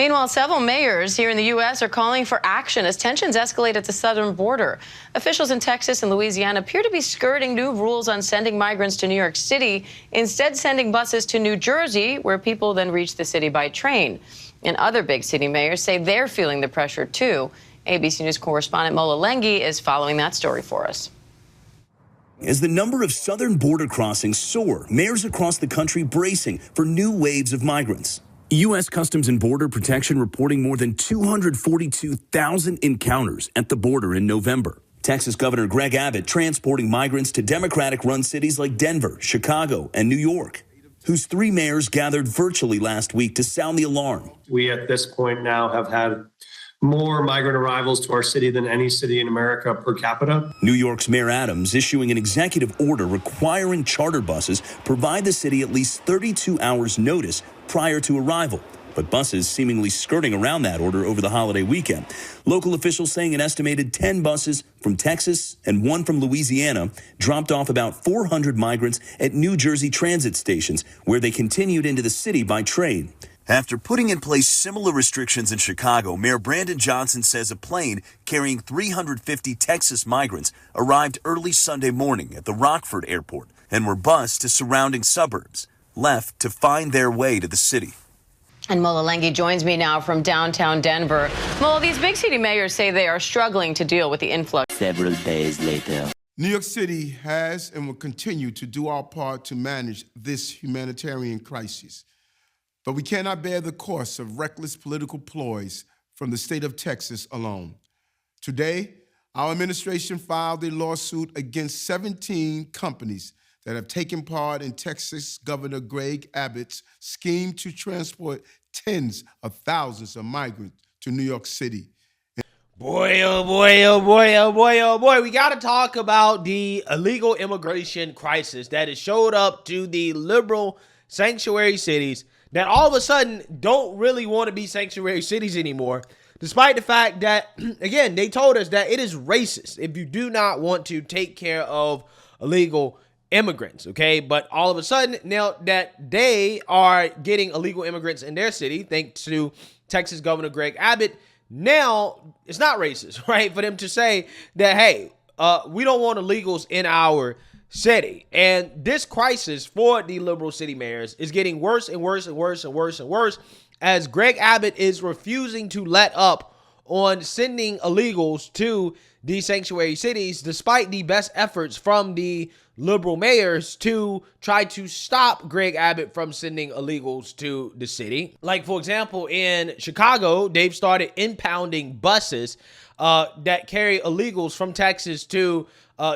Meanwhile, several mayors here in the U.S. are calling for action as tensions escalate at the southern border. Officials in Texas and Louisiana appear to be skirting new rules on sending migrants to New York City, instead sending buses to New Jersey, where people then reach the city by train. And other big city mayors say they're feeling the pressure, too. ABC News correspondent Mola Lenghi is following that story for us. As the number of southern border crossings soar, mayors across the country bracing for new waves of migrants. U.S. Customs and Border Protection reporting more than 242,000 encounters at the border in November. Texas Governor Greg Abbott transporting migrants to Democratic-run cities like Denver, Chicago, and New York, whose three mayors gathered virtually last week to sound the alarm. We at this point now have had more migrant arrivals to our city than any city in America per capita. New York's Mayor Adams issuing an executive order requiring charter buses provide the city at least 32 hours notice prior to arrival. But buses seemingly skirting around that order over the holiday weekend. Local officials saying an estimated 10 buses from Texas and one from Louisiana dropped off about 400 migrants at New Jersey transit stations, where they continued into the city by train. After putting in place similar restrictions in Chicago, Mayor Brandon Johnson says a plane carrying 350 Texas migrants arrived early Sunday morning at the Rockford airport and were bused to surrounding suburbs, left to find their way to the city. And Mola Lenghi joins me now from downtown Denver. Mola, these big city mayors say they are struggling to deal with the influx. Several days later, New York City has and will continue to do our part to manage this humanitarian crisis. But we cannot bear the cost of reckless political ploys from the state of Texas alone. Today, our administration filed a lawsuit against 17 companies that have taken part in Texas Governor Greg Abbott's scheme to transport tens of thousands of migrants to New York City. Boy, oh boy, oh boy, oh boy, oh boy. We got to talk about the illegal immigration crisis that has showed up to the liberal sanctuary cities that all of a sudden don't really want to be sanctuary cities anymore, despite the fact that, again, they told us that it is racist if you do not want to take care of illegal immigrants, okay? But all of a sudden, now that they are getting illegal immigrants in their city, thanks to Texas Governor Greg Abbott, now it's not racist, right? For them to say that, hey, we don't want illegals in our city. And this crisis for the liberal city mayors is getting worse and worse and worse and worse and worse as Greg Abbott is refusing to let up on sending illegals to these sanctuary cities, despite the best efforts from the liberal mayors to try to stop Greg Abbott from sending illegals to the city. Like, for example, in Chicago, they've started impounding buses that carry illegals from Texas to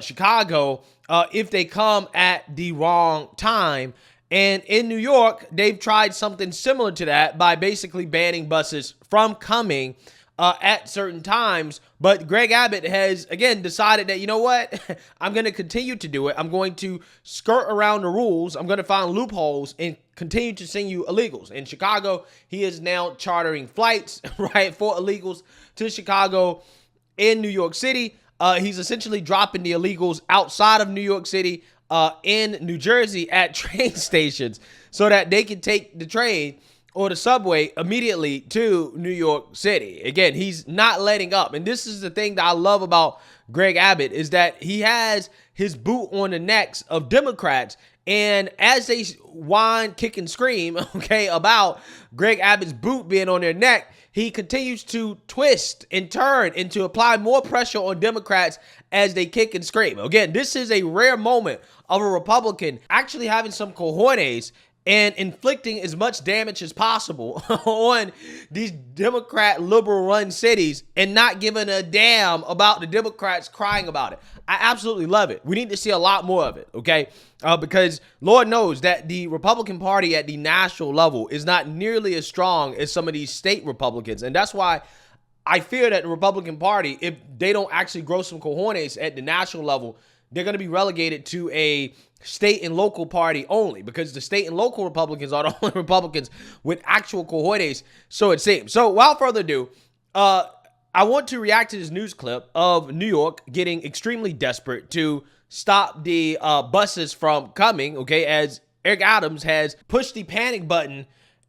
Chicago if they come at the wrong time. And in New York, they've tried something similar to that by basically banning buses from coming at certain times. But Greg Abbott has, again, decided that, you know what, I'm going to continue to do it. I'm going to skirt around the rules. I'm going to find loopholes and continue to send you illegals. In Chicago, he is now chartering flights, right, for illegals to Chicago. In New York City, he's essentially dropping the illegals outside of New York City in New Jersey at train stations so that they can take the train or the subway immediately to New York City. Again, he's not letting up. And this is the thing that I love about Greg Abbott is that he has his boot on the necks of Democrats. And as they whine, kick, and scream, okay, about Greg Abbott's boot being on their neck, he continues to twist and turn and to apply more pressure on Democrats as they kick and scream. Again, this is a rare moment of a Republican actually having some cojones and inflicting as much damage as possible on these Democrat liberal-run cities and not giving a damn about the Democrats crying about it. I absolutely love it. We need to see a lot more of it, okay? Because Lord knows that the Republican Party at the national level is not nearly as strong as some of these state Republicans. And that's why I fear that the Republican Party, if they don't actually grow some cojones at the national level, they're going to be relegated to a state and local party only, because the state and local Republicans are the only Republicans with actual cojones, so it seems. So without further ado, I want to react to this news clip of New York getting extremely desperate to stop the buses from coming, okay, as Eric Adams has pushed the panic button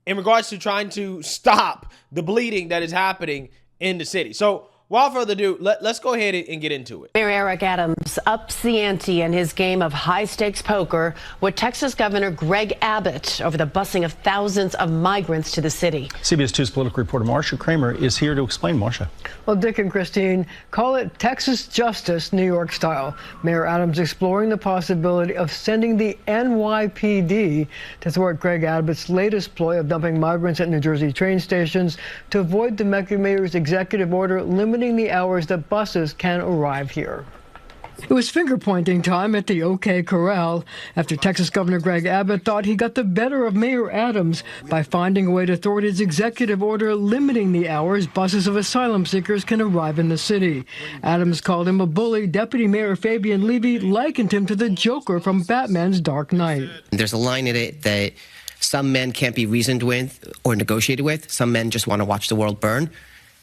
in regards to trying to stop the bleeding that is happening in the city. So without further ado, let's go ahead and get into it. Mayor Eric Adams ups the ante in his game of high-stakes poker with Texas Governor Greg Abbott over the busing of thousands of migrants to the city. CBS 2's political reporter Marcia Kramer is here to explain. Marcia. Well, Dick and Christine, call it Texas justice, New York style. Mayor Adams exploring the possibility of sending the NYPD to thwart Greg Abbott's latest ploy of dumping migrants at New Jersey train stations to avoid the mayor's executive order limiting the hours that buses can arrive here. It was finger-pointing time at the OK Corral after Texas Governor Greg Abbott thought he got the better of Mayor Adams by finding a way to thwart his executive order limiting the hours buses of asylum seekers can arrive in the city. Adams called him a bully. Deputy Mayor Fabian Levy likened him to the Joker from Batman's Dark Knight. There's a line in it that some men can't be reasoned with or negotiated with. Some men just want to watch the world burn.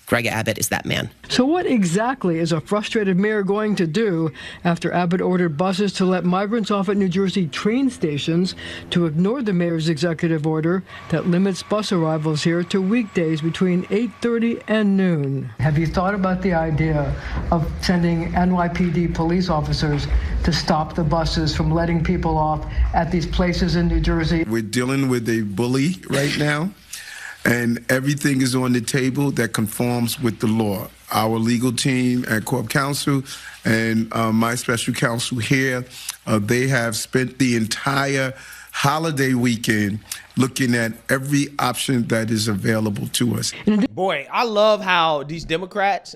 Greg Abbott is that man. So what exactly is a frustrated mayor going to do after Abbott ordered buses to let migrants off at New Jersey train stations to ignore the mayor's executive order that limits bus arrivals here to weekdays between 8:30 and noon? Have you thought about the idea of sending NYPD police officers to stop the buses from letting people off at these places in New Jersey? We're dealing with a bully right now, and everything is on the table that conforms with the law. Our legal team at Corp Counsel and my special counsel here, they have spent the entire holiday weekend looking at every option that is available to us. Boy, I love how these Democrats,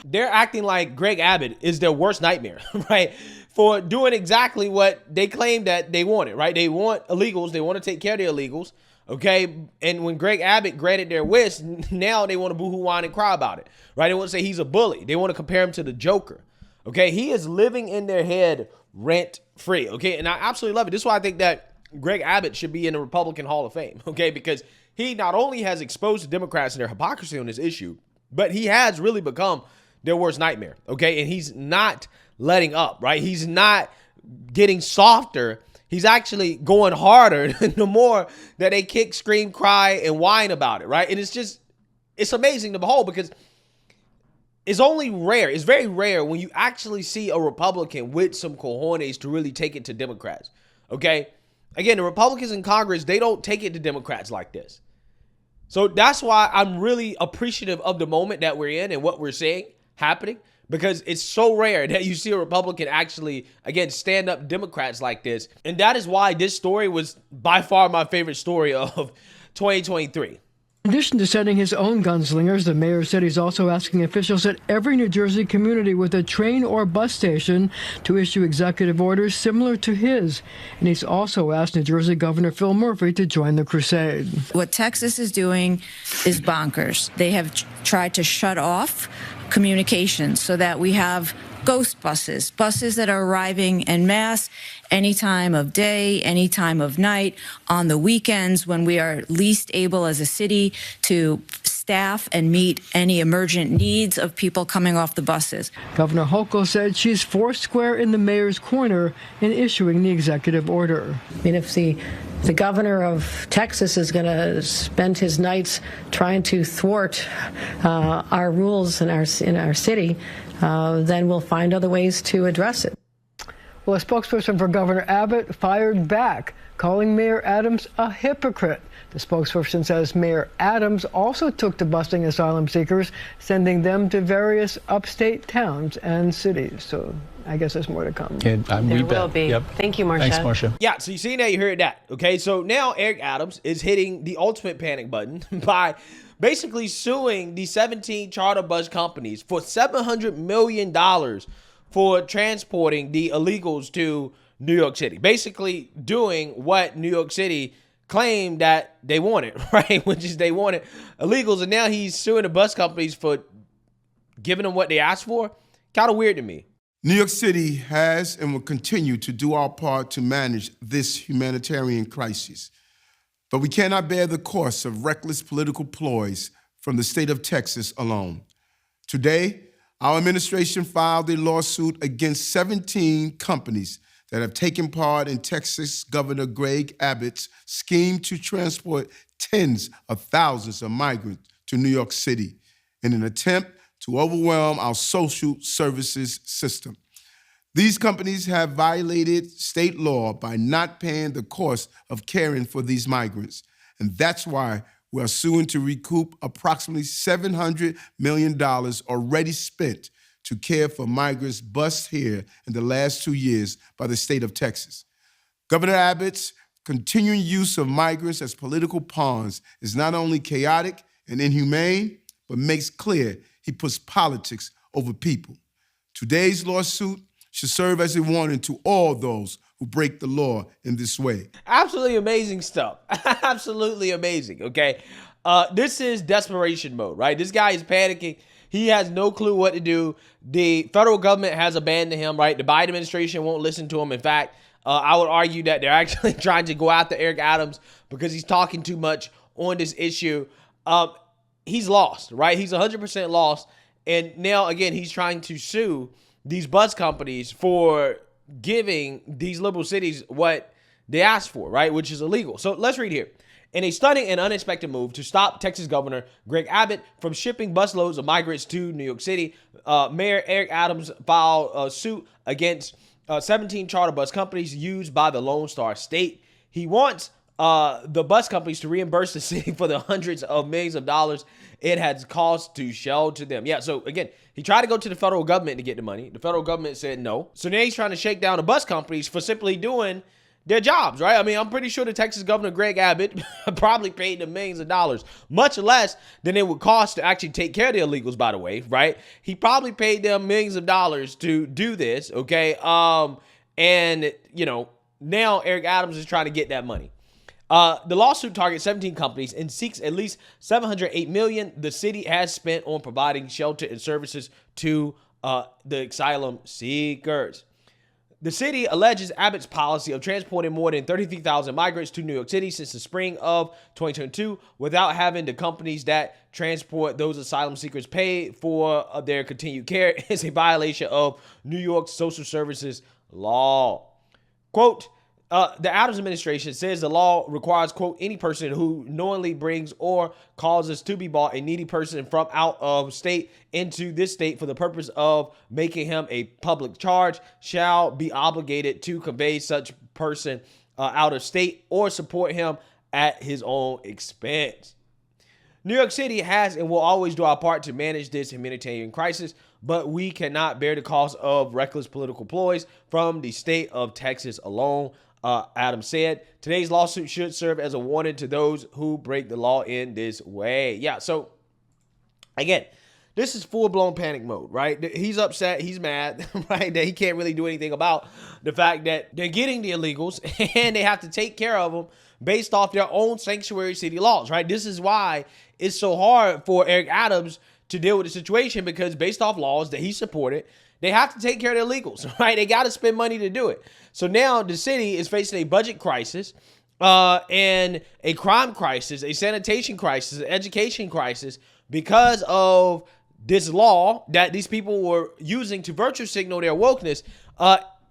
they're acting like Greg Abbott is their worst nightmare, right? For doing exactly what they claim that they wanted, right? They want illegals. They want to take care of the illegals. Okay, and when Greg Abbott granted their wish, now they want to boo-hoo, whine, and cry about it, right? They want to say he's a bully. They want to compare him to the Joker, okay? He is living in their head rent-free, okay? And I absolutely love it. This is why I think that Greg Abbott should be in the Republican Hall of Fame, okay? Because he not only has exposed the Democrats and their hypocrisy on this issue, but he has really become their worst nightmare, okay? And he's not letting up, right? He's not getting softer. He's actually going harder the more that they kick, scream, cry, and whine about it, right? And it's amazing to behold because it's very rare when you actually see a Republican with some cojones to really take it to Democrats, okay? Again, the Republicans in Congress, they don't take it to Democrats like this. So that's why I'm really appreciative of the moment that we're in and what we're seeing happening, because it's so rare that you see a Republican actually, again, stand up Democrats like this. And that is why this story was by far my favorite story of 2023. In addition to sending his own gunslingers, the mayor said he's also asking officials at every New Jersey community with a train or bus station to issue executive orders similar to his. And he's also asked New Jersey Governor Phil Murphy to join the crusade. What Texas is doing is bonkers. They have tried to shut off communications so that we have ghost buses that are arriving en masse any time of day, any time of night, on the weekends when we are least able as a city to staff and meet any emergent needs of people coming off the buses. Governor Hochul said she's foursquare in the mayor's corner in issuing the executive order. I mean, if the governor of Texas is going to spend his nights trying to thwart our rules in our city, then we'll find other ways to address it. Well, a spokesperson for Governor Abbott fired back, calling Mayor Adams a hypocrite. The spokesperson says Mayor Adams also took to busting asylum seekers, sending them to various upstate towns and cities. So I guess there's more to come. There will be. Yep. Thank you, Marcia. Thanks, Marcia. Yeah, so you see now, you heard that. Okay, so now Eric Adams is hitting the ultimate panic button by basically suing the 17 charter bus companies for $700 million for transporting the illegals to New York City. Basically doing what New York City claimed that they wanted, right? Which is they wanted illegals, and now he's suing the bus companies for giving them what they asked for. Kind of weird to me. New York City has and will continue to do our part to manage this humanitarian crisis. But we cannot bear the cost of reckless political ploys from the state of Texas alone. Today, our administration filed a lawsuit against 17 companies that have taken part in Texas Governor Greg Abbott's scheme to transport tens of thousands of migrants to New York City in an attempt to overwhelm our social services system. These companies have violated state law by not paying the cost of caring for these migrants. And that's why we are suing to recoup approximately $700 million already spent to care for migrants bused here in the last 2 years by the state of Texas. Governor Abbott's continuing use of migrants as political pawns is not only chaotic and inhumane, but makes clear he puts politics over people. Today's lawsuit should serve as a warning to all those who break the law in this way. Absolutely amazing stuff. Absolutely amazing, okay? This is desperation mode, right? This guy is panicking. He has no clue what to do. The federal government has abandoned him, right? The Biden administration won't listen to him. In fact, I would argue that they're actually trying to go after Eric Adams because he's talking too much on this issue. He's lost, right? He's 100% lost. And now, again, he's trying to sue these bus companies for giving these liberal cities what they asked for, right? Which is illegal. So let's read here. In a stunning and unexpected move to stop Texas Governor Greg Abbott from shipping busloads of migrants to New York City, Mayor Eric Adams filed a suit against 17 charter bus companies used by the Lone Star State. He wants the bus companies to reimburse the city for the hundreds of millions of dollars it has cost to shelter them. Yeah, so again, he tried to go to the federal government to get the money. The federal government said no. So now he's trying to shake down the bus companies for simply doing their jobs, right? I mean, I'm pretty sure the Texas Governor Greg Abbott probably paid them millions of dollars, much less than it would cost to actually take care of the illegals, by the way, right? He probably paid them millions of dollars to do this, okay? And, you know, now Eric Adams is trying to get that money. The lawsuit targets 17 companies and seeks at least $708 million the city has spent on providing shelter and services to the asylum seekers. The city alleges Abbott's policy of transporting more than 33,000 migrants to New York City since the spring of 2022 without having the companies that transport those asylum seekers pay for their continued care is a violation of New York's social services law. Quote, the Adams administration says the law requires, quote, any person who knowingly brings or causes to be brought a needy person from out of state into this state for the purpose of making him a public charge shall be obligated to convey such person out of state or support him at his own expense. New York City has and will always do our part to manage this humanitarian crisis, but we cannot bear the cost of reckless political ploys from the state of Texas alone. Adams said, today's lawsuit should serve as a warning to those who break the law in this way. Yeah, so again, this is full-blown panic mode, right? He's upset, he's mad, right, that he can't really do anything about the fact that they're getting the illegals and they have to take care of them based off their own sanctuary city laws, right? This is why it's so hard for Eric Adams to deal with the situation, because based off laws that he supported, they have to take care of the illegals, right? They got to spend money to do it. So now the city is facing a budget crisis and a crime crisis, a sanitation crisis, an education crisis because of this law that these people were using to virtue signal their wokeness.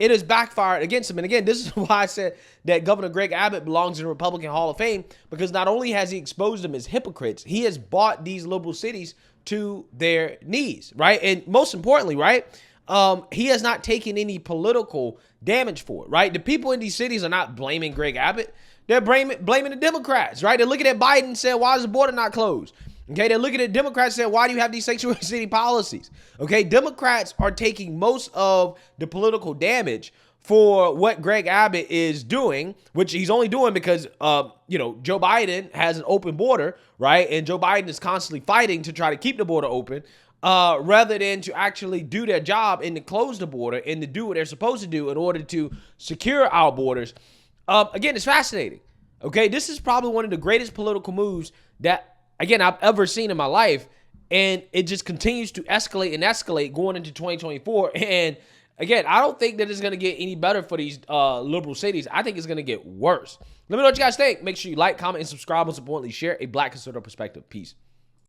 It has backfired against them. And again, this is why I said that Governor Greg Abbott belongs in the Republican Hall of Fame, because not only has he exposed them as hypocrites, he has brought these liberal cities to their knees, right? And most importantly, right, he has not taken any political damage for it, right? The people in these cities are not blaming Greg Abbott. They're blaming the Democrats, right? They're looking at Biden and saying, why is the border not closed? Okay, they're looking at Democrats saying, why do you have these sanctuary city policies? Okay, Democrats are taking most of the political damage for what Greg Abbott is doing, which he's only doing because, Joe Biden has an open border, right? And Joe Biden is constantly fighting to try to keep the border open, rather than to actually do their job and to close the border and to do what they're supposed to do in order to secure our borders. Again, it's fascinating. Okay, this is probably one of the greatest political moves that, again, I've ever seen in my life. And it just continues to escalate and escalate going into 2024. And again, I don't think that it's going to get any better for these liberal cities. I think it's going to get worse. Let me know what you guys think. Make sure you like, comment, and subscribe. Most importantly, share a Black conservative perspective. Peace.